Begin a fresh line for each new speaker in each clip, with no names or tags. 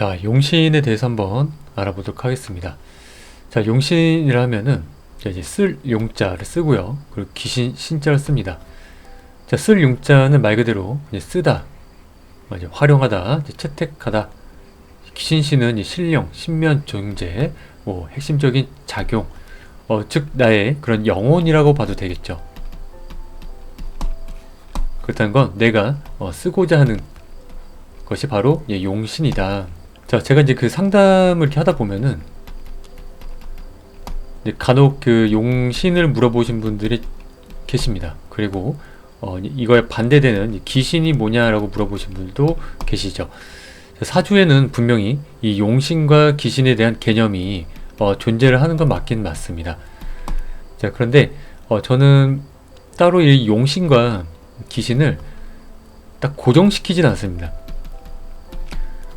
자, 용신에 대해서 한번 알아보도록 하겠습니다. 자, 용신이라 하면은 이제 쓸 용자를 쓰고요. 그리고 귀신 신자를 씁니다. 자, 쓸 용자는 말 그대로 이제 쓰다, 이제 활용하다, 이제 채택하다. 귀신신은 이제 신령, 신면 존재, 뭐 핵심적인 작용, 즉 나의 그런 영혼이라고 봐도 되겠죠. 그렇다는 건 내가 쓰고자 하는 것이 바로 용신이다. 자, 제가 이제 그 상담을 이렇게 하다 보면은 이제 간혹 그 용신을 물어보신 분들이 계십니다. 그리고 이거에 반대되는 귀신이 뭐냐라고 물어보신 분들도 계시죠. 사주에는 분명히 이 용신과 귀신에 대한 개념이 존재를 하는 건 맞긴 맞습니다. 자, 그런데 저는 따로 이 용신과 귀신을 딱 고정시키진 않습니다.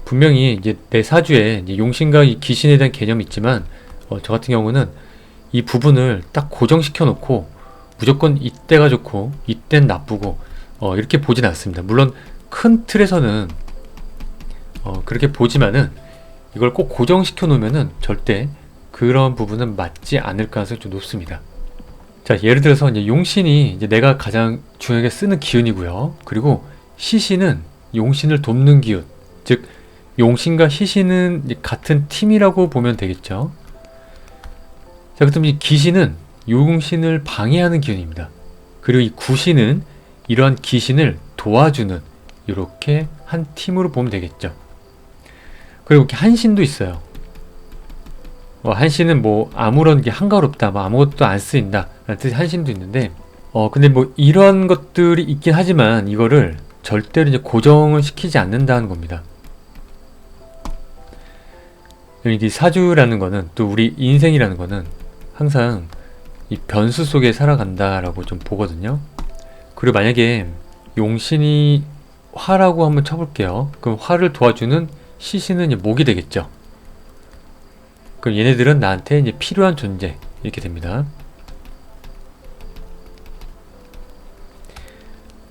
분명히 이제 내 사주에 이제 용신과 이 귀신에 대한 개념이 있지만 저 같은 경우는 이 부분을 딱 고정시켜 놓고 무조건 이때가 좋고 이땐 나쁘고 이렇게 보진 않습니다. 물론 큰 틀에서는 그렇게 보지만은 이걸 꼭 고정시켜 놓으면은 절대 그런 부분은 맞지 않을 가능성이 좀 높습니다. 자, 예를 들어서 이제 용신이 이제 내가 가장 중요하게 쓰는 기운이고요. 그리고 시신은 용신을 돕는 기운, 즉 용신과 시신은 이제 같은 팀이라고 보면 되겠죠. 자, 그렇다면 이 귀신은 용신을 방해하는 기운입니다. 그리고 이 구신은 이러한 귀신을 도와주는 이렇게 한 팀으로 보면 되겠죠. 그리고 이렇게 한신도 있어요. 한신은 뭐 아무런 게 한가롭다, 뭐 아무것도 안 쓰인다 라는 뜻의 한신도 있는데 근데 뭐 이런 것들이 있긴 하지만 이거를 절대로 이제 고정을 시키지 않는다는 겁니다. 이 사주라는 거는, 또 우리 인생이라는 거는 항상 이 변수 속에 살아간다라고 좀 보거든요. 그리고 만약에 용신이 화라고 한번 쳐볼게요. 그럼 화를 도와주는 시신은 이제 목이 되겠죠. 그럼 얘네들은 나한테 이제 필요한 존재 이렇게 됩니다.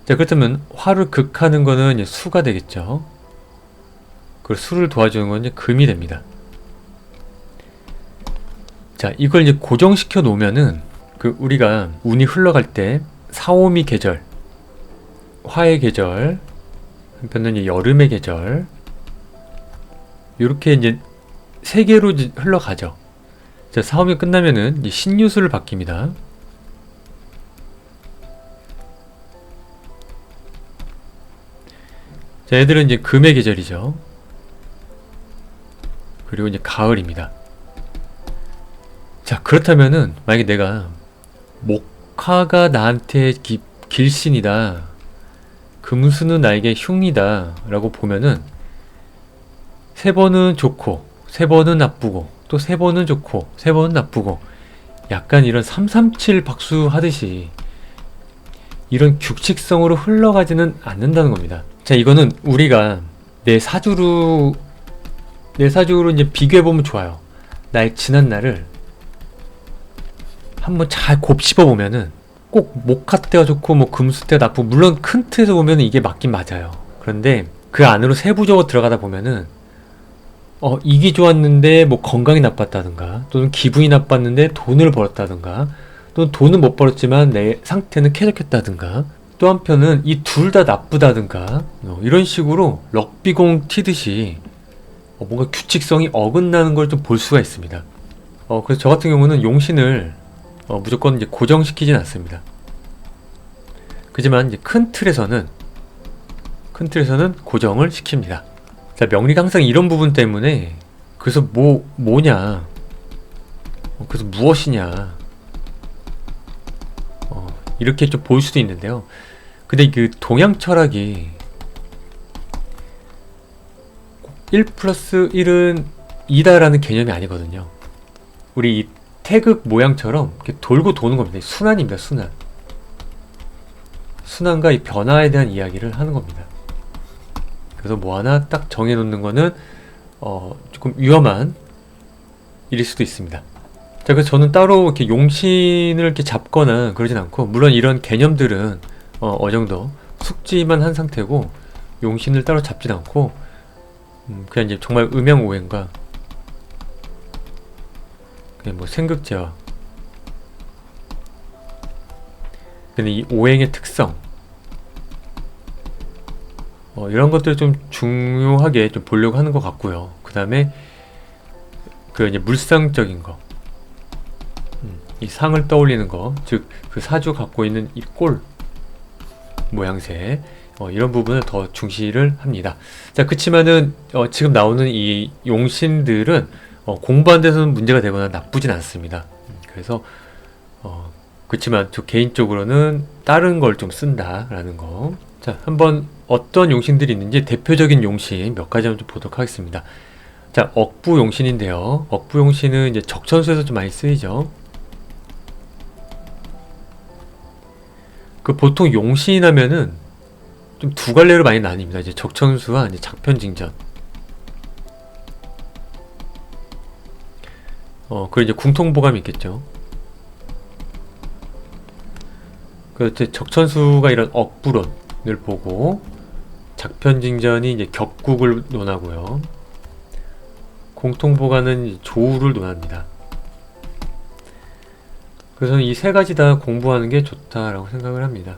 자, 그렇다면 화를 극하는 거는 이제 수가 되겠죠. 그리고 수를 도와주는 건 이제 금이 됩니다. 자, 이걸 이제 고정시켜 놓으면은 우리가 운이 흘러갈 때 사오미 계절, 화의 계절, 한편은 이제 여름의 계절, 이렇게 이제 세 개로 이제 흘러가죠. 자, 사오미 끝나면은 이제 신유수를 바뀝니다. 자, 얘들은 이제 금의 계절이죠. 그리고 이제 가을입니다. 자, 그렇다면은 만약에 내가 목화가 나한테 길신이다, 금수는 나에게 흉이다 라고 보면은 세 번은 좋고 세 번은 나쁘고 또 세 번은 좋고 세 번은 나쁘고, 약간 이런 337 박수 하듯이 이런 규칙성으로 흘러가지는 않는다는 겁니다. 자, 이거는 우리가 내 사주로 이제 비교해보면 좋아요. 나의 지난 날을 한번 잘 곱씹어 보면은 꼭 목화 때가 좋고 뭐 금수 때가 나쁘고, 물론 큰 틀에서 보면은 이게 맞긴 맞아요. 그런데 그 안으로 세부적으로 들어가다 보면은 이게 좋았는데 뭐 건강이 나빴다든가, 또는 기분이 나빴는데 돈을 벌었다든가, 또는 돈은 못 벌었지만 내 상태는 쾌적했다든가, 또 한편은 이 둘 다 나쁘다든가, 이런 식으로 럭비공 튀듯이 뭔가 규칙성이 어긋나는 걸 좀 볼 수가 있습니다. 그래서 저 같은 경우는 용신을 무조건 이제 고정시키진 않습니다. 그지만 이제 큰 틀에서는 고정을 시킵니다. 자, 명리가 항상 이런 부분 때문에, 그래서 뭐냐, 그래서 무엇이냐, 이렇게 좀 볼 수도 있는데요. 근데 그 동양 철학이 1 플러스 1은 2다라는 개념이 아니거든요. 우리 이 태극 모양처럼 이렇게 돌고 도는 겁니다. 순환입니다. 순환과 이 변화에 대한 이야기를 하는 겁니다. 그래서 뭐 하나 딱 정해놓는 거는 조금 위험한 일일 수도 있습니다. 자, 그래서 저는 따로 이렇게 용신을 이렇게 잡거나 그러진 않고, 물론 이런 개념들은 어느 정도 숙지만 한 상태고 용신을 따로 잡진 않고, 그냥 이제 정말 음양오행과 그냥 뭐 생극제와 근데 이 오행의 특성 이런 것들을 좀 중요하게 좀 보려고 하는 것 같고요. 그 다음에 그 이제 물상적인 거, 이 상을 떠올리는 거, 즉 그 사주 갖고 있는 이 꼴 모양새 이런 부분을 더 중시를 합니다. 자, 그치만은 지금 나오는 이 용신들은 공부한 데서는 문제가 되거나 나쁘진 않습니다. 그래서 그치만 저 개인적으로는 다른 걸 좀 쓴다라는 거. 자, 한번 어떤 용신들이 있는지 대표적인 용신 몇 가지 한번 좀 보도록 하겠습니다. 자, 억부 용신인데요. 억부 용신은 이제 적천수에서 좀 많이 쓰이죠. 그 보통 용신 하면은 좀 두 갈래로 많이 나뉩니다. 이제 적천수와 이제 작편징전. 그리고 이제 궁통보감이 있겠죠. 그 적천수가 이런 억부론을 보고 작편징전이 이제 격국을 논하고요. 공통보감은 조우를 논합니다. 그래서 이 세 가지 다 공부하는 게 좋다라고 생각을 합니다.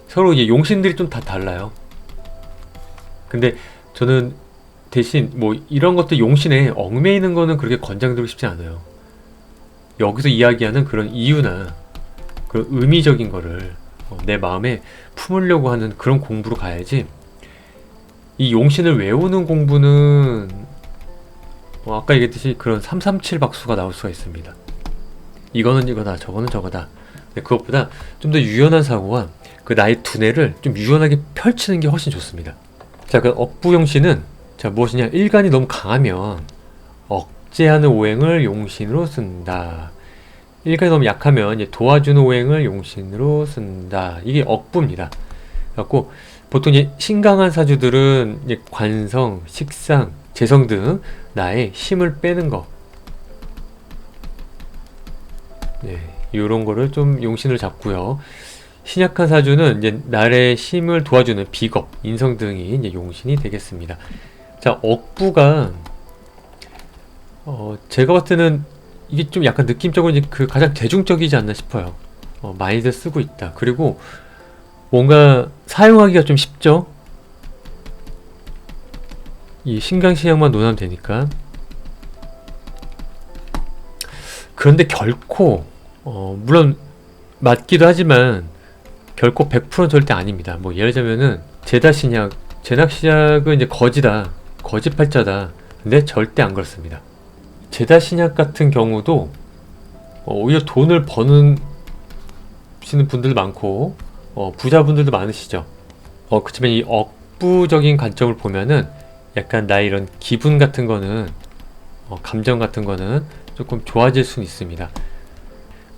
서로 이제 용신들이 좀 다 달라요. 근데 저는 대신 뭐 이런 것도 용신에 얽매이는 거는 그렇게 권장드리고 싶지 않아요. 여기서 이야기하는 그런 이유나 그런 의미적인 거를 내 마음에 품으려고 하는 그런 공부로 가야지, 이 용신을 외우는 공부는 아까 얘기했듯이 그런 337 박수가 나올 수가 있습니다. 이거는 이거다, 저거는 저거다. 근데 그것보다 좀 더 유연한 사고와 그 나의 두뇌를 좀 유연하게 펼치는 게 훨씬 좋습니다. 자, 그 억부용신은 자 무엇이냐, 일간이 너무 강하면 억제하는 오행을 용신으로 쓴다. 일간이 너무 약하면 이제 도와주는 오행을 용신으로 쓴다. 이게 억부입니다. 그래갖고 보통 이제 신강한 사주들은 이제 관성, 식상, 재성 등 나의 힘을 빼는 거, 요런 거를 좀 용신을 잡고요. 신약한 사주는 이제 나의 힘을 도와주는 비겁, 인성 등이 이제 용신이 되겠습니다. 자, 억부가 제가 봤을 때는 이게 좀 약간 느낌적으로 이제 그 가장 대중적이지 않나 싶어요. 많이들 쓰고 있다. 그리고 뭔가 사용하기가 좀 쉽죠. 이 신강신약만 논하면 되니까. 그런데 결코 물론 맞기도 하지만 결코 100%는 절대 아닙니다. 뭐 예를 들자면은 제다신약, 제낙신약은 이제 거지다, 거짓팔자다. 근데 절대 안 그렇습니다. 제다신약 같은 경우도 오히려 돈을 버는 시는 분들도 많고 부자분들도 많으시죠. 그렇지만 이 억부적인 관점을 보면은 약간 나의 이런 기분 같은 거는 감정 같은 거는 조금 좋아질 수는 있습니다.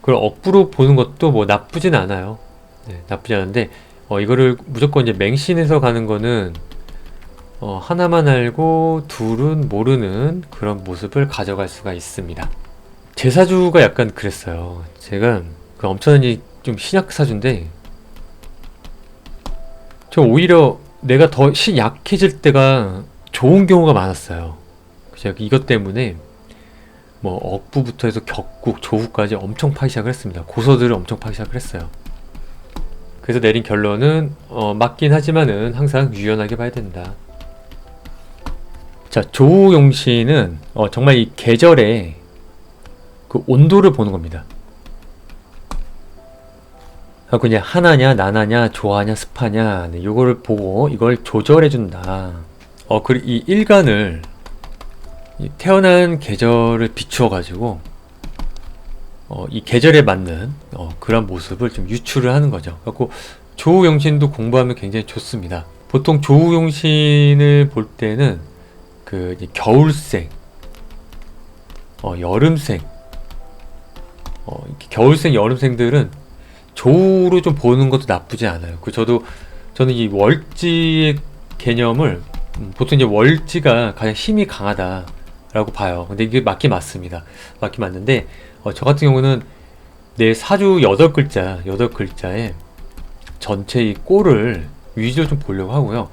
그걸 억부로 보는 것도 뭐 나쁘진 않아요. 나쁘지 않은데 이거를 무조건 이제 맹신해서 가는 거는 하나만 알고 둘은 모르는 그런 모습을 가져갈 수가 있습니다. 제 사주가 약간 그랬어요. 제가 그 엄청난 좀 신약 사주인데 저 오히려 내가 더 약해질 때가 좋은 경우가 많았어요. 제가 이것 때문에 뭐 억부부터 해서 격국, 조후까지 엄청 파기 시작을 했습니다. 고서들을 엄청 파기 시작을 했어요. 그래서 내린 결론은 맞긴 하지만은 항상 유연하게 봐야 된다. 자, 조우용신은 정말 이 계절의 그 온도를 보는 겁니다. 그냥 하나냐, 나나냐, 좋아하냐, 습하냐, 요거를 보고 이걸 조절해준다. 그리고 이 일간을 태어난 계절을 비추어가지고 이 계절에 맞는 그런 모습을 좀 유추를 하는 거죠. 그래서 조우용신도 공부하면 굉장히 좋습니다. 보통 조우용신을 볼 때는 그 겨울생, 여름생, 겨울생, 여름생들은 조우로 좀 보는 것도 나쁘지 않아요. 저는 이 월지의 개념을 보통 이제 월지가 가장 힘이 강하다라고 봐요. 근데 이게 맞긴 맞습니다. 맞긴 맞는데 저 같은 경우는 내 사주 8글자에 전체 이 꼴을 위주로 좀 보려고 하고요.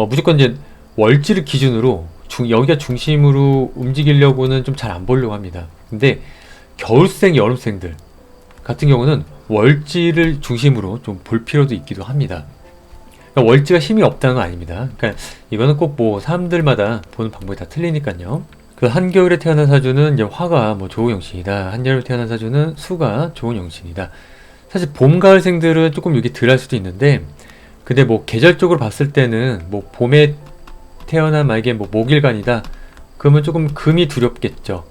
무조건 이제 월지를 기준으로 여기가 중심으로 움직이려고는 좀 잘 안 보려고 합니다. 근데 겨울생, 여름생들 같은 경우는 월지를 중심으로 좀 볼 필요도 있기도 합니다. 그러니까 월지가 힘이 없다는 건 아닙니다. 그러니까 이거는 꼭 뭐 사람들마다 보는 방법이 다 틀리니까요. 그 한겨울에 태어난 사주는 이제 화가 뭐 조우영신이다. 한여름에 태어난 사주는 수가 조은영신이다. 사실 봄, 가을생들은 조금 이게 덜할 수도 있는데, 근데 뭐 계절적으로 봤을 때는 뭐 봄에 태어난 만약에 뭐 목일간이다. 그러면 조금 금이 두렵겠죠.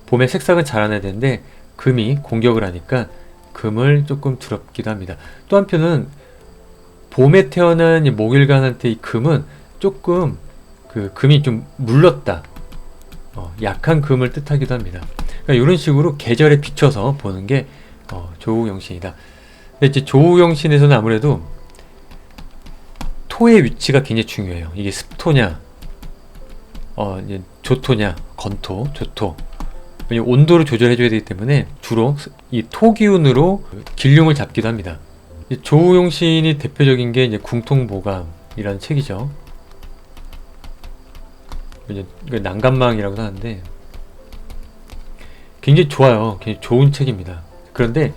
봄에 색상은 자라나야 되는데 금이 공격을 하니까 금을 조금 두렵기도 합니다. 또 한편은 봄에 태어난 이 목일간한테 이 금은 조금 그 금이 좀 물렀다. 약한 금을 뜻하기도 합니다. 그러니까 이런 식으로 계절에 비춰서 보는 게 조우영신이다. 근데 이제 조우영신에서는 아무래도 토의 위치가 굉장히 중요해요. 이게 습토냐, 이제 조토냐, 건토, 조토. 온도를 조절해줘야 되기 때문에 주로 이 토 기운으로 길흉을 잡기도 합니다. 조우용신이 대표적인 게 이제 궁통보감이라는 책이죠. 이제 난간망이라고 하는데 굉장히 좋아요. 굉장히 좋은 책입니다. 그런데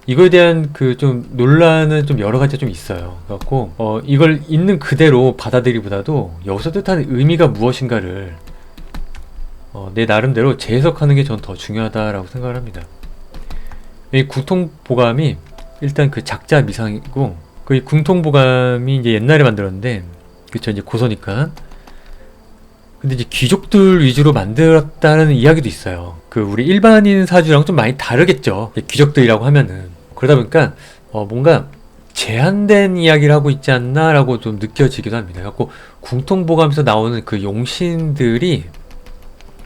이거에 대한 그 좀 논란은 좀 여러 가지가 좀 있어요. 그래갖고 이걸 있는 그대로 받아들이기보다도 여기서 뜻하는 의미가 무엇인가를 내 나름대로 재해석하는 게 전 더 중요하다라고 생각을 합니다. 이 궁통보감이 일단 그 작자 미상이고, 그 궁통보감이 이제 옛날에 만들었는데, 그쵸, 이제 고서니까. 근데 이제 귀족들 위주로 만들었다는 이야기도 있어요. 그 우리 일반인 사주랑 좀 많이 다르겠죠. 귀족들이라고 하면은. 그러다 보니까 뭔가 제한된 이야기를 하고 있지 않나라고 좀 느껴지기도 합니다. 그래갖고 궁통보감에서 나오는 그 용신들이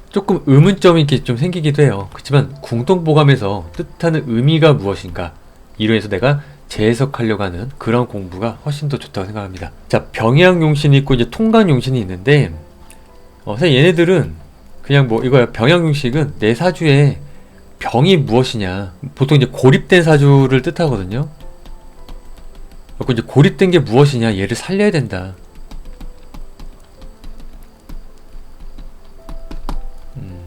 조금 의문점이 이렇게 좀 생기기도 해요. 그렇지만 궁통보감에서 뜻하는 의미가 무엇인가, 이로 해서 내가 재해석하려고 하는 그런 공부가 훨씬 더 좋다고 생각합니다. 자, 병양용신이 있고 이제 통간용신이 있는데, 사실 얘네들은 그냥 뭐 이거야. 병양용식은 내 사주에 병이 무엇이냐, 보통 이제 고립된 사주를 뜻하거든요. 그리고 이제 고립된 게 무엇이냐, 얘를 살려야 된다.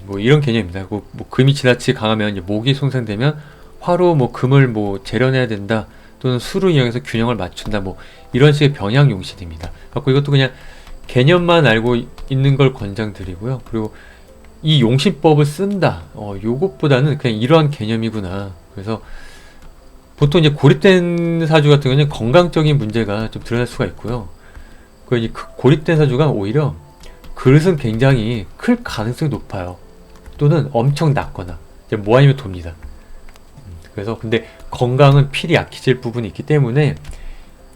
뭐 이런 개념입니다. 뭐 금이 지나치게 강하면 이제 목이 손상되면 화로 뭐 금을 뭐 재련해야 된다, 또는 수를 이용해서 균형을 맞춘다, 뭐 이런 식의 병양용신입니다. 그래서 이것도 그냥 개념만 알고 있는 걸 권장드리고요. 그리고 이 용신법을 쓴다, 요것보다는 그냥 이러한 개념이구나. 그래서 보통 이제 고립된 사주 같은 경우는 건강적인 문제가 좀 드러날 수가 있고요. 그 이제 고립된 사주가 오히려 그릇은 굉장히 클 가능성이 높아요. 또는 엄청 낮거나 이제 뭐 아니면 돕니다. 그래서 근데 건강은 필히 약해질 부분이 있기 때문에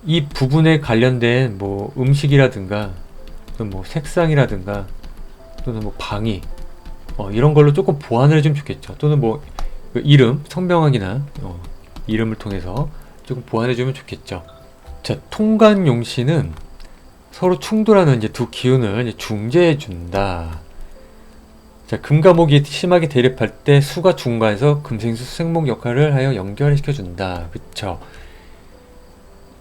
이 부분에 관련된 뭐 음식이라든가 또는 뭐 색상이라든가 또는 뭐 방위 이런 걸로 조금 보완을 해주면 좋겠죠. 또는 뭐 그 이름, 성명학이나 이름을 통해서 조금 보완해주면 좋겠죠. 자, 통간용신은 서로 충돌하는 이제 두 기운을 이제 중재해준다. 자, 금과 목이 심하게 대립할 때 수가 중간에서 금생수 수생목 역할을 하여 연결시켜준다. 그쵸?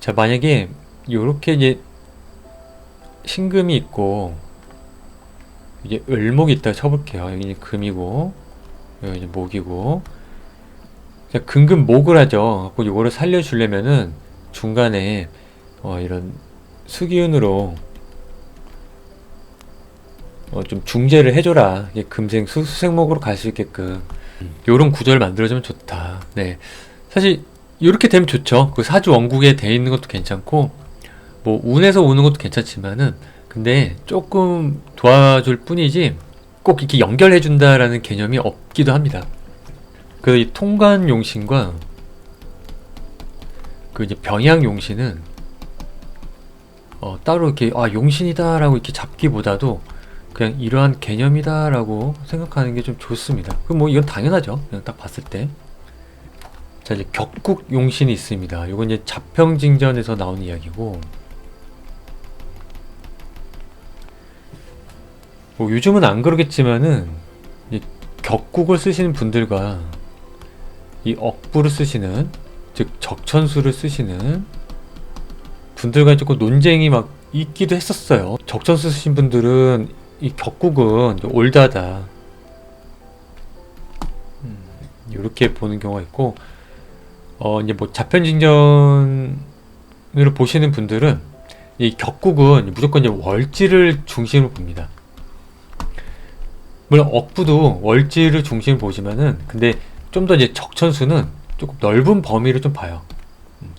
자, 만약에 요렇게 이제 신금이 있고 이제 을목이 있다 쳐볼게요. 여기 이제 금이고 여기 이제 목이고, 자, 금금목을 하죠. 그리고 요거를 살려주려면은 중간에 이런 수기운으로 좀 중재를 해줘라. 이게 금생수 수생목으로 갈 수 있게끔 요런 구조를 만들어주면 좋다. 네, 사실 이렇게 되면 좋죠. 그 사주 원국에 돼 있는 것도 괜찮고 뭐 운에서 오는 것도 괜찮지만은, 근데 조금 도와줄 뿐이지 꼭 이렇게 연결해 준다라는 개념이 없기도 합니다. 그 이 통간용신과 그 이제 병양용신은 따로 이렇게 용신이다라고 이렇게 잡기보다도 그냥 이러한 개념이다라고 생각하는 게 좀 좋습니다. 그럼 뭐 이건 당연하죠. 그냥 딱 봤을 때. 자, 이제 격국용신이 있습니다. 이건 이제 자평징전에서 나온 이야기고, 뭐 요즘은 안 그러겠지만은 격국을 쓰시는 분들과 이 억부를 쓰시는, 즉 적천수를 쓰시는 분들과 조금 논쟁이 막 있기도 했었어요. 적전 쓰신 분들은 이 격국은 올드하다 이렇게 보는 경우가 있고, 이제 뭐 자편진전으로 보시는 분들은 이 격국은 무조건 이제 월지를 중심으로 봅니다. 물론 억부도 월지를 중심으로 보지만은, 근데 좀 더 이제 적천수는 조금 넓은 범위를 좀 봐요.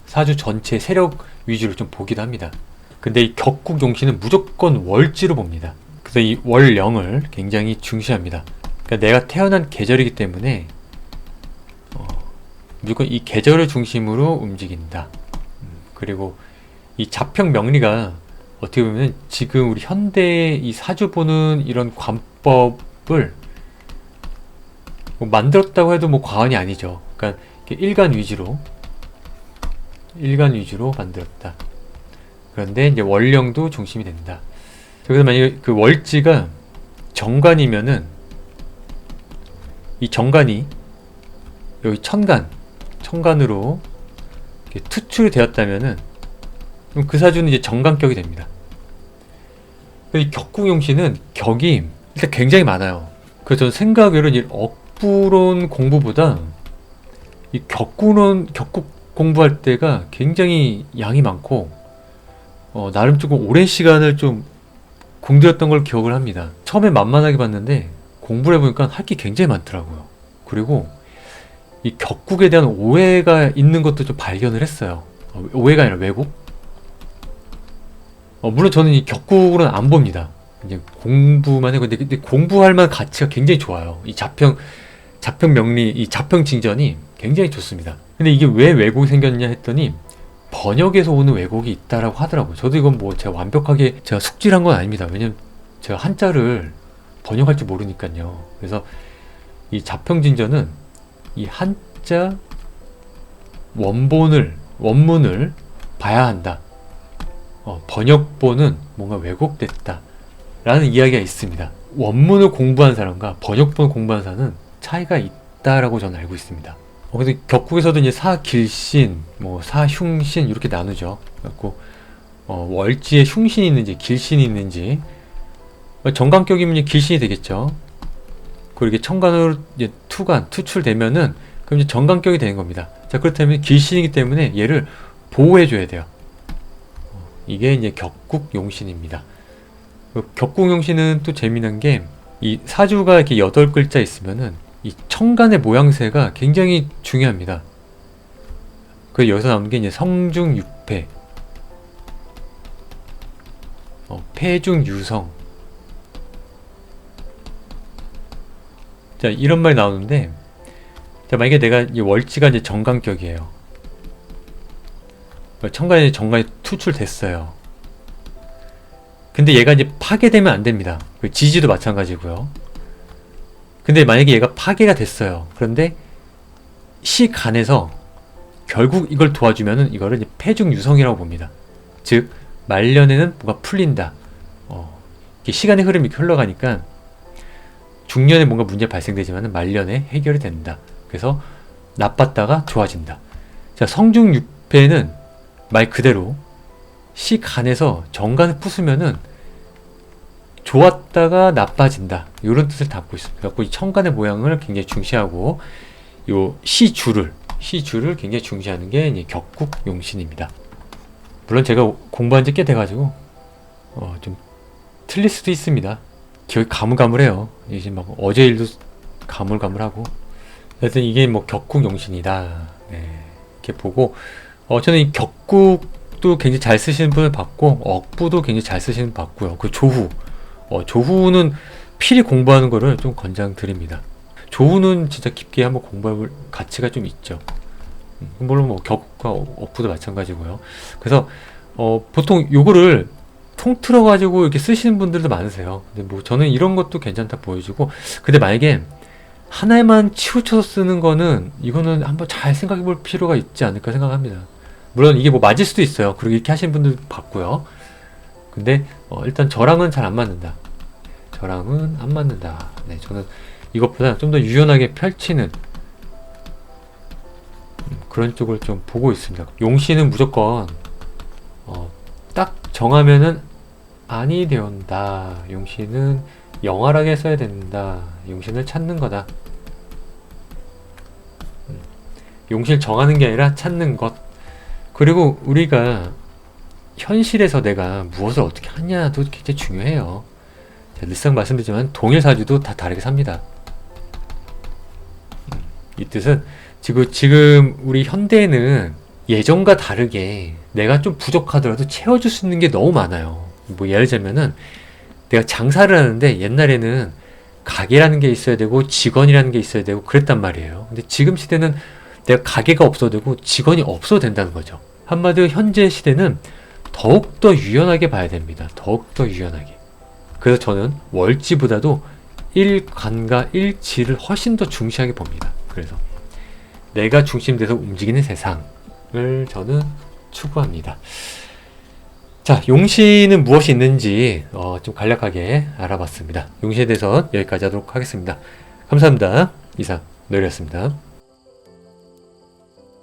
사주 전체 세력 위주로 좀 보기도 합니다. 근데 이 격국 용신은 무조건 월지로 봅니다. 그래서 이 월령을 굉장히 중시합니다. 그러니까 내가 태어난 계절이기 때문에 무조건 이 계절을 중심으로 움직인다. 그리고 이 자평 명리가 어떻게 보면 지금 우리 현대의 이 사주 보는 이런 관법을 뭐 만들었다고 해도 뭐 과언이 아니죠. 그러니까 일간 위주로 만들었다. 그런데 이제 월령도 중심이 된다. 그래서 만약에 그 월지가 정관이면은 이 정관이 여기 천간으로 이렇게 투출이 되었다면은 그럼 그 사주는 이제 정관격이 됩니다. 이 격국용신은 격이 일단 굉장히 많아요. 그래서 저는 생각외로 이 억부론 공부보다 이 격국 공부할 때가 굉장히 양이 많고, 나름 조금 오랜 시간을 좀 공들였던 걸 기억을 합니다. 처음에 만만하게 봤는데 공부를 해보니까 할 게 굉장히 많더라고요. 그리고 이 격국에 대한 오해가 있는 것도 좀 발견을 했어요. 오해가 아니라 왜곡? 물론 저는 이 격국으로는 안 봅니다. 이제 공부만 해요. 근데 공부할 만한 가치가 굉장히 좋아요. 이 자평 명리, 이 자평 징전이 굉장히 좋습니다. 근데 이게 왜 왜곡이 생겼냐 했더니 번역에서 오는 왜곡이 있다라고 하더라고요. 저도 이건 뭐 제가 완벽하게 제가 숙지를 한 건 아닙니다. 왜냐면 제가 한자를 번역할 줄 모르니까요. 그래서 이 자평진전은 이 한자 원문을 봐야 한다. 번역본은 뭔가 왜곡됐다 라는 이야기가 있습니다. 원문을 공부한 사람과 번역본을 공부한 사람은 차이가 있다라고 저는 알고 있습니다. 그래서 격국에서도 이제 사길신, 뭐 사흉신 이렇게 나누죠. 그래갖고 월지에 흉신이 있는지 길신이 있는지, 정관격이면 이제 길신이 되겠죠. 그리고 이게 천간으로 이제 투출되면은 그럼 이제 정관격이 되는 겁니다. 자, 그렇다면 길신이기 때문에 얘를 보호해줘야 돼요. 이게 이제 격국용신입니다. 격국용신은 또 재미난 게 이 사주가 이렇게 8글자 있으면은 이 천간의 모양새가 굉장히 중요합니다. 그 여기서 나오는 게 이제 성중육패, 폐중유성. 자, 이런 말이 나오는데, 자, 만약에 내가 이 월지가 이제 정관격이에요. 천간이 투출됐어요. 근데 얘가 이제 파괴되면 안 됩니다. 지지도 마찬가지고요. 근데 만약에 얘가 파괴가 됐어요. 그런데 시간에서 결국 이걸 도와주면은 이거를 이제 폐중유성이라고 봅니다. 즉 말년에는 뭐가 풀린다. 이게 시간의 흐름이 흘러가니까 중년에 뭔가 문제 발생되지만은 말년에 해결이 된다. 그래서 나빴다가 좋아진다. 자, 성중육패는 말 그대로 시간에서 정간을 부수면은 좋았다가 나빠진다. 이런 뜻을 담고 있습니다. 그래서 이 천간의 모양을 굉장히 중시하고 요 시주를 굉장히 중시하는 게 이제 격국용신입니다. 물론 제가 공부한 지 꽤 돼가지고 좀 틀릴 수도 있습니다. 기억이 가물가물해요. 이제 막 어제 일도 가물가물하고. 하여튼 이게 뭐 격국용신이다. 네, 이렇게 보고 저는 이 격국도 굉장히 잘 쓰시는 분을 봤고 억부도 굉장히 잘 쓰시는 분 봤고요. 그 조후는 필히 공부하는 거를 좀 권장드립니다. 조후는 진짜 깊게 한번 공부할 가치가 좀 있죠. 물론 뭐 격국과 억부도 마찬가지고요. 그래서 보통 요거를 통틀어 가지고 이렇게 쓰시는 분들도 많으세요. 근데 뭐 저는 이런 것도 괜찮다 보여주고, 근데 만약에 하나에만 치우쳐서 쓰는 거는 이거는 한번 잘 생각해 볼 필요가 있지 않을까 생각합니다. 물론 이게 뭐 맞을 수도 있어요. 그리고 이렇게 하시는 분들 봤고요. 근데 일단 저랑은 잘 안 맞는다. 네, 저는 이것보다 좀 더 유연하게 펼치는 그런 쪽을 좀 보고 있습니다. 용신은 무조건 딱 정하면은 아니 되온다. 용신은 영활하게 써야 된다. 용신을 찾는 거다. 용신을 정하는 게 아니라 찾는 것. 그리고 우리가 현실에서 내가 무엇을 어떻게 하냐도 굉장히 중요해요. 제가 늘상 말씀드리지만 동일 사주도 다 다르게 삽니다. 이 뜻은 지금 우리 현대에는 예전과 다르게 내가 좀 부족하더라도 채워줄 수 있는 게 너무 많아요. 뭐 예를 들면은 내가 장사를 하는데 옛날에는 가게라는 게 있어야 되고 직원이라는 게 있어야 되고 그랬단 말이에요. 근데 지금 시대는 내가 가게가 없어도 되고 직원이 없어도 된다는 거죠. 한마디로 현재 시대는 더욱더 유연하게 봐야 됩니다. 더욱더 유연하게. 그래서 저는 월지보다도 일관과 일지를 훨씬 더 중시하게 봅니다. 그래서 내가 중심돼서 움직이는 세상을 저는 추구합니다. 자, 용신은 무엇이 있는지 좀 간략하게 알아봤습니다. 용신에 대해서 여기까지 하도록 하겠습니다. 감사합니다. 이상 노래였습니다.